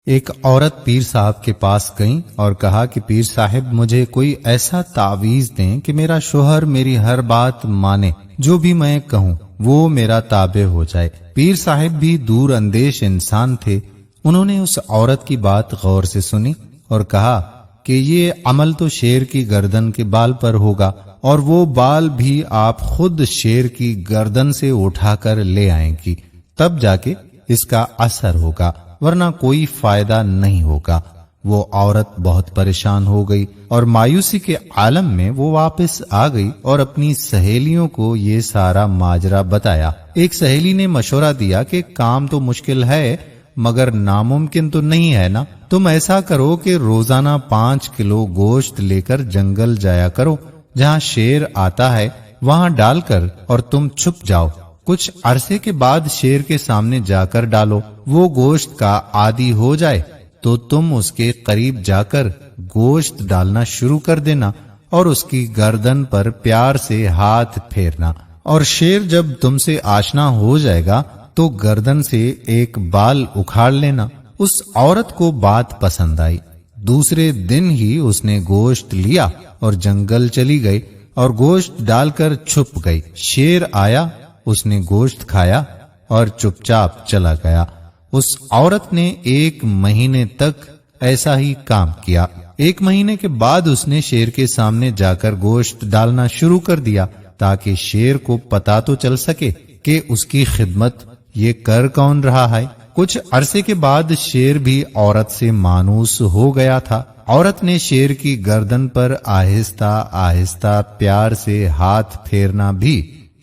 ایک عورت پیر صاحب کے پاس گئیں اور کہا کہ پیر صاحب مجھے کوئی ایسا تعویذ دیں کہ میرا شوہر میری ہر بات مانے، جو بھی میں کہوں وہ میرا تابع ہو جائے۔ پیر صاحب بھی دور اندیش انسان تھے، انہوں نے اس عورت کی بات غور سے سنی اور کہا کہ یہ عمل تو شیر کی گردن کے بال پر ہوگا، اور وہ بال بھی آپ خود شیر کی گردن سے اٹھا کر لے آئیں گی، تب جا کے اس کا اثر ہوگا، ورنہ کوئی فائدہ نہیں ہوگا۔ وہ عورت بہت پریشان ہو گئی اور مایوسی کے عالم میں وہ واپس آ گئی اور اپنی سہیلیوں کو یہ سارا ماجرا بتایا۔ ایک سہیلی نے مشورہ دیا کہ کام تو مشکل ہے مگر ناممکن تو نہیں ہے نا، تم ایسا کرو کہ روزانہ 5 کلو گوشت لے کر جنگل جایا کرو، جہاں شیر آتا ہے وہاں ڈال کر اور تم چھپ جاؤ، کچھ عرصے کے بعد شیر کے سامنے جا کر ڈالو، وہ گوشت کا عادی ہو جائے تو تم اس کے قریب جا کر گوشت ڈالنا شروع کر دینا اور اس کی گردن پر پیار سے ہاتھ پھیرنا، اور شیر جب تم سے آشنا ہو جائے گا تو گردن سے ایک بال اکھاڑ لینا۔ اس عورت کو بات پسند آئی، دوسرے دن ہی اس نے گوشت لیا اور جنگل چلی گئی اور گوشت ڈال کر چھپ گئی۔ شیر آیا، اس نے گوشت کھایا اور چپ چاپ چلا گیا۔ اس عورت نے 1 مہینے تک ایسا ہی کام کیا۔ 1 مہینے کے بعد اس نے شیر کے سامنے جا کر گوشت ڈالنا شروع کر دیا تاکہ شیر کو پتا تو چل سکے کہ اس کی خدمت یہ کر کون رہا ہے۔ کچھ عرصے کے بعد شیر بھی عورت سے مانوس ہو گیا تھا۔ عورت نے شیر کی گردن پر آہستہ آہستہ پیار سے ہاتھ پھیرنا بھی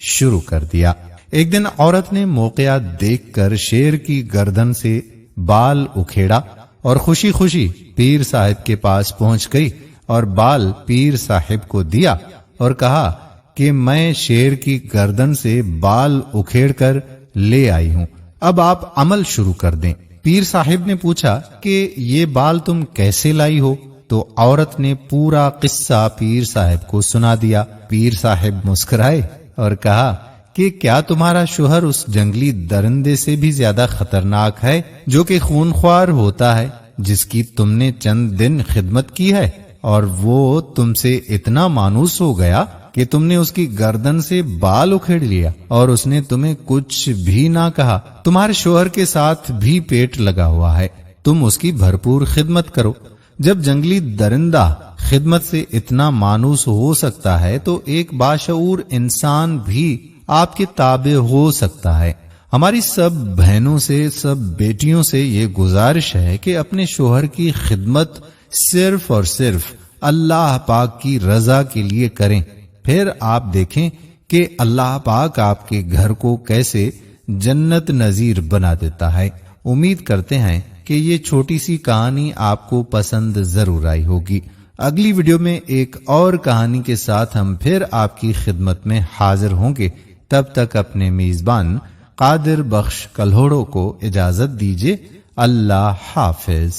شروع کر دیا۔ ایک دن عورت نے موقع دیکھ کر شیر کی گردن سے بال اکھیڑا اور خوشی خوشی پیر صاحب کے پاس پہنچ گئی اور بال پیر صاحب کو دیا اور کہا کہ میں شیر کی گردن سے بال اکھیڑ کر لے آئی ہوں، اب آپ عمل شروع کر دیں۔ پیر صاحب نے پوچھا کہ یہ بال تم کیسے لائی ہو؟ تو عورت نے پورا قصہ پیر صاحب کو سنا دیا۔ پیر صاحب مسکرائے اور کہا کہ کیا تمہارا شوہر اس جنگلی درندے سے بھی زیادہ خطرناک ہے جو کہ خونخوار ہوتا ہے، جس کی تم نے چند دن خدمت کی ہے، اور وہ تم سے اتنا مانوس ہو گیا کہ تم نے اس کی گردن سے بال اکھیڑ لیا اور اس نے تمہیں کچھ بھی نہ کہا؟ تمہارے شوہر کے ساتھ بھی پیٹ لگا ہوا ہے، تم اس کی بھرپور خدمت کرو۔ جب جنگلی درندہ خدمت سے اتنا مانوس ہو سکتا ہے تو ایک باشعور انسان بھی آپ کے تابع ہو سکتا ہے۔ ہماری سب بہنوں سے، سب بیٹیوں سے یہ گزارش ہے کہ اپنے شوہر کی خدمت صرف اور صرف اللہ پاک کی رضا کے لیے کریں، پھر آپ دیکھیں کہ اللہ پاک آپ کے گھر کو کیسے جنت نظیر بنا دیتا ہے۔ امید کرتے ہیں کہ یہ چھوٹی سی کہانی آپ کو پسند ضرور آئی ہوگی۔ اگلی ویڈیو میں ایک اور کہانی کے ساتھ ہم پھر آپ کی خدمت میں حاضر ہوں گے۔ تب تک اپنے میزبان قادر بخش کلہوڑو کو اجازت دیجیے۔ اللہ حافظ۔